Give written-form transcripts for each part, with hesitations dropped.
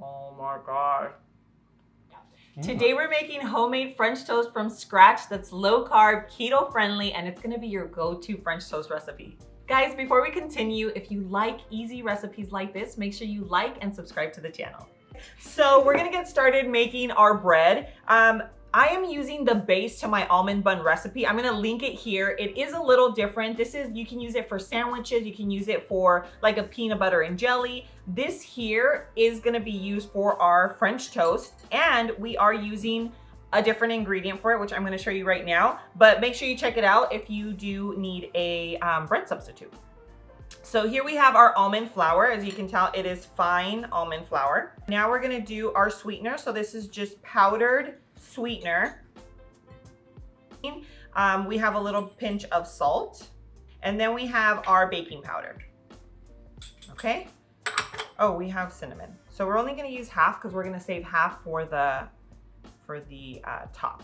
Oh my God. Today we're making homemade French toast from scratch that's low carb, keto friendly, and it's gonna be your go-to French toast recipe. Guys, before we continue, if you like easy recipes like this, make sure you like and subscribe to the channel. So we're gonna get started making our bread. I am using the base to my almond bun recipe. I'm gonna link it here. It is a little different. You can use it for sandwiches. You can use it for like a peanut butter and jelly. This here is gonna be used for our French toast, and we are using a different ingredient for it, which I'm gonna show you right now, but make sure you check it out if you do need a bread substitute. So here we have our almond flour. As you can tell, it is fine almond flour. Now we're gonna do our sweetener. So this is just powdered sweetener. We have a little pinch of salt, and then we have our baking powder. Okay. Oh, we have cinnamon. So we're only gonna use half because we're gonna save half for the top.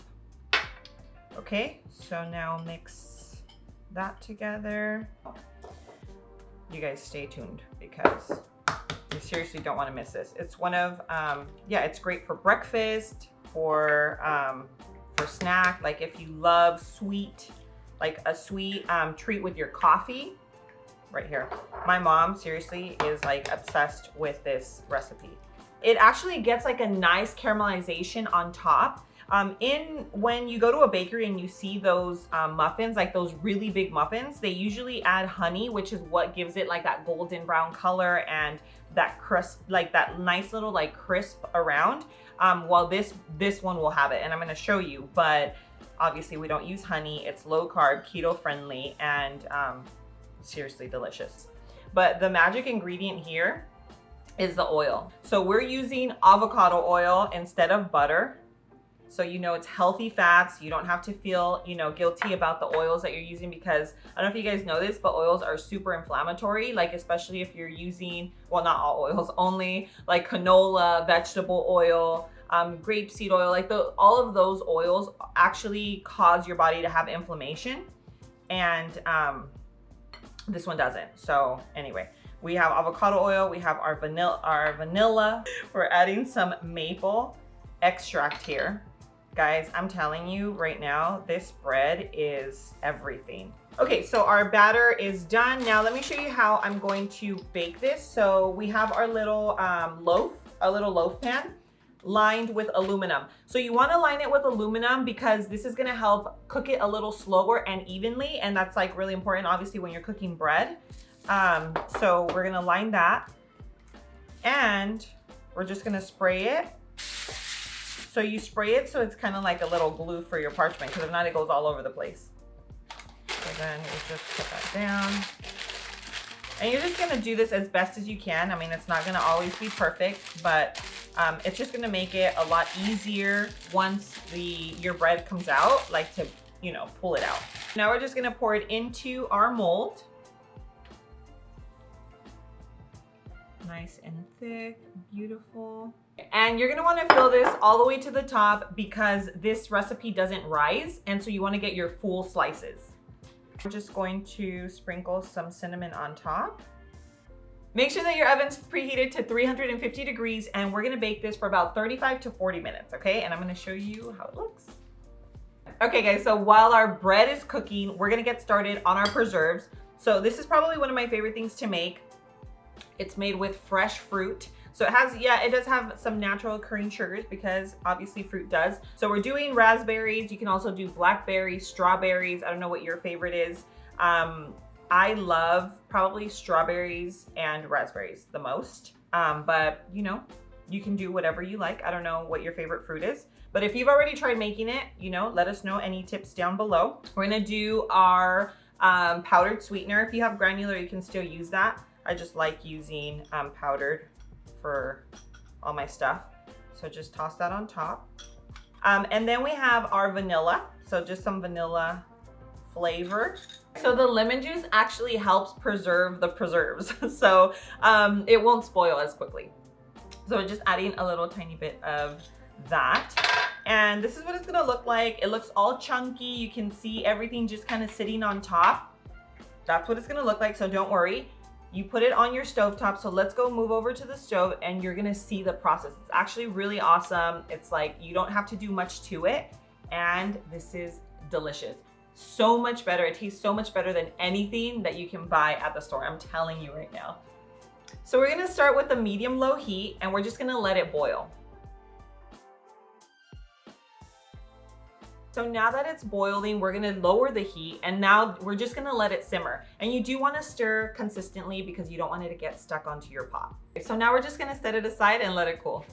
Okay, so now mix that together. You guys stay tuned because you seriously don't want to miss this. It's one of, yeah, it's great for breakfast, for snack. Like if you love sweet, like a sweet treat with your coffee, right here. My mom seriously is like obsessed with this recipe. It actually gets like a nice caramelization on top. When you go to a bakery and you see those muffins, like those really big muffins, they usually add honey, which is what gives it like that golden brown color and that crisp, like that nice little like crisp around. While this one will have it, and I'm gonna show you, but obviously we don't use honey. It's low carb, keto friendly, and seriously delicious. But the magic ingredient here is the oil. So we're using avocado oil instead of butter. So you know it's healthy fats. You don't have to feel, you know, guilty about the oils that you're using, because I don't know if you guys know this, but oils are super inflammatory, like especially if you're using, well, not all oils, only like canola, vegetable oil, grapeseed oil, like all of those oils actually cause your body to have inflammation, and this one doesn't. So anyway, we have avocado oil, we have our vanilla. We're adding some maple extract here. Guys, I'm telling you right now, this bread is everything. Okay, so our batter is done. Now let me show you how I'm going to bake this. So we have our little loaf pan lined with aluminum. So you want to line it with aluminum because this is going to help cook it a little slower and evenly, and that's like really important obviously when you're cooking bread. So we're going to line that, and we're just going to spray it. So you spray it so it's kind of like a little glue for your parchment, because if not it goes all over the place. So then you just put that down. And you're just gonna do this as best as you can. I mean, it's not gonna always be perfect, but it's just gonna make it a lot easier once your bread comes out, like to, you know, pull it out. Now we're just gonna pour it into our mold. Nice and thick, beautiful. And you're gonna wanna fill this all the way to the top because this recipe doesn't rise, and so you wanna get your full slices. I'm just going to sprinkle some cinnamon on top. Make sure that your oven's preheated to 350 degrees, and we're gonna bake this for about 35 to 40 minutes, okay? And I'm gonna show you how it looks. Okay guys, so while our bread is cooking, we're gonna get started on our preserves. So this is probably one of my favorite things to make. It's made with fresh fruit. So it has, yeah, it does have some natural occurring sugars because obviously fruit does. So we're doing raspberries. You can also do blackberries, strawberries. I don't know what your favorite is. I love probably strawberries and raspberries the most. But you know, you can do whatever you like. I don't know what your favorite fruit is. But if you've already tried making it, you know, let us know any tips down below. We're gonna do our powdered sweetener. If you have granular, you can still use that. I just like using powdered for all my stuff. So just toss that on top. And then we have our vanilla. So just some vanilla flavor. So the lemon juice actually helps preserve the preserves. So it won't spoil as quickly. So we're just adding a little tiny bit of that. And this is what it's gonna look like. It looks all chunky. You can see everything just kind of sitting on top. That's what it's gonna look like, so don't worry. You put it on your stovetop. So let's go move over to the stove and you're gonna see the process. It's actually really awesome. It's like you don't have to do much to it. And this is delicious. So much better. It tastes so much better than anything that you can buy at the store. I'm telling you right now. So we're gonna start with the medium-low heat and we're just gonna let it boil. So now that it's boiling, we're gonna lower the heat and now we're just gonna let it simmer. And you do wanna stir consistently because you don't want it to get stuck onto your pot. So now we're just gonna set it aside and let it cool.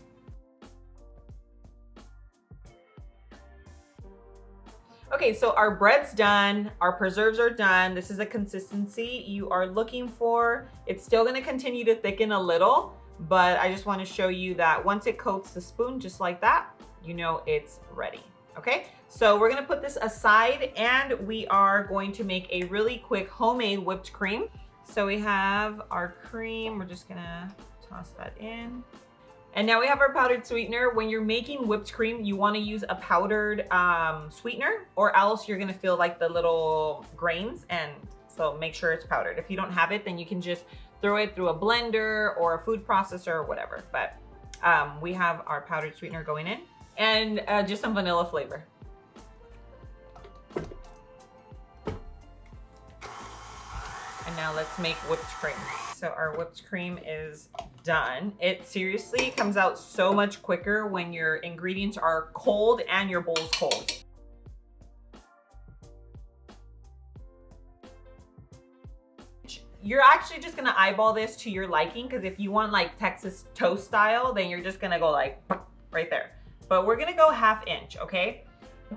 Okay, so our bread's done, our preserves are done. This is the consistency you are looking for. It's still gonna continue to thicken a little, but I just wanna show you that once it coats the spoon just like that, you know it's ready. Okay, so we're gonna put this aside and we are going to make a really quick homemade whipped cream. So we have our cream, we're just gonna toss that in. And now we have our powdered sweetener. When you're making whipped cream, you wanna use a powdered sweetener or else you're gonna feel like the little grains, and so make sure it's powdered. If you don't have it, then you can just throw it through a blender or a food processor or whatever. But we have our powdered sweetener going in. And just some vanilla flavor. And now let's make whipped cream. So our whipped cream is done. It seriously comes out so much quicker when your ingredients are cold and your bowl's cold. You're actually just gonna eyeball this to your liking, because if you want like Texas toast style, then you're just gonna go like right there. But we're gonna go 1/2 inch, okay?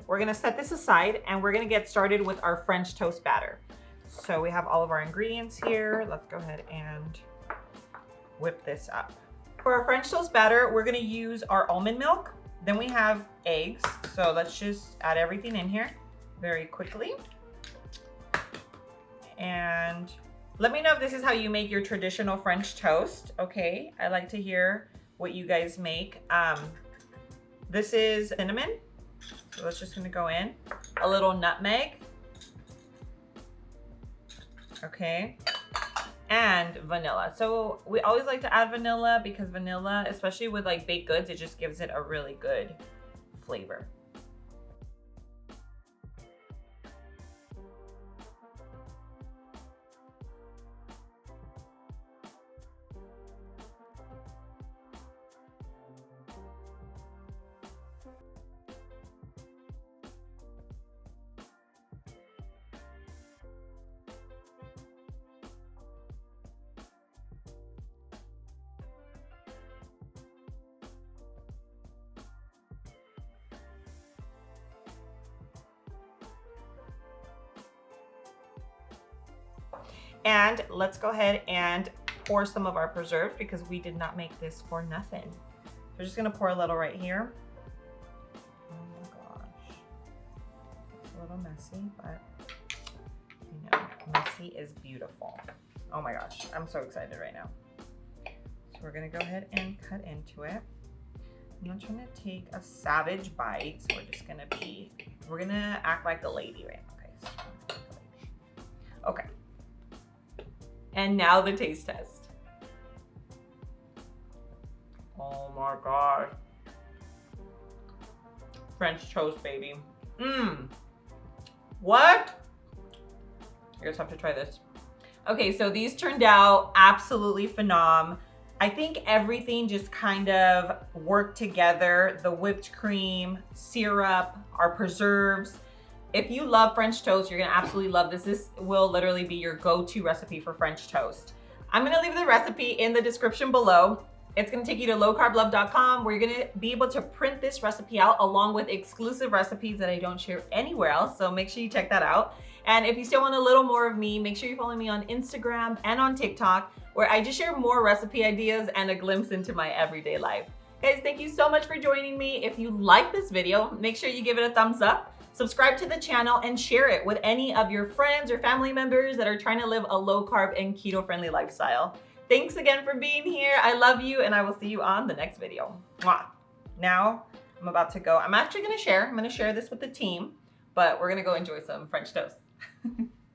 We're gonna set this aside and we're gonna get started with our French toast batter. So we have all of our ingredients here. Let's go ahead and whip this up. For our French toast batter, we're gonna use our almond milk. Then we have eggs. So let's just add everything in here very quickly. And let me know if this is how you make your traditional French toast, okay? I like to hear what you guys make. This is cinnamon, so that's just gonna go in. A little nutmeg, okay, and vanilla. So we always like to add vanilla because vanilla, especially with like baked goods, it just gives it a really good flavor. And let's go ahead and pour some of our preserves because we did not make this for nothing. We're just gonna pour a little right here. Oh my gosh. It's a little messy, but you know, messy is beautiful. Oh my gosh, I'm so excited right now. So we're gonna go ahead and cut into it. I'm not trying to take a savage bite, so we're gonna act like a lady right now, okay? Okay. And now the taste test. Oh my God. French toast, baby. What? I guess I have to try this. Okay, so these turned out absolutely phenomenal. I think everything just kind of worked together. The whipped cream, syrup, our preserves. If you love French toast, you're gonna absolutely love this. This will literally be your go-to recipe for French toast. I'm gonna leave the recipe in the description below. It's gonna take you to lowcarblove.com where you're gonna be able to print this recipe out along with exclusive recipes that I don't share anywhere else. So make sure you check that out. And if you still want a little more of me, make sure you follow me on Instagram and on TikTok, where I just share more recipe ideas and a glimpse into my everyday life. Guys, thank you so much for joining me. If you like this video, make sure you give it a thumbs up, subscribe to the channel, and share it with any of your friends or family members that are trying to live a low carb and keto friendly lifestyle. Thanks again for being here. I love you, and I will see you on the next video. Mwah. Now I'm about to go. I'm actually gonna share this with the team, but we're gonna go enjoy some French toast.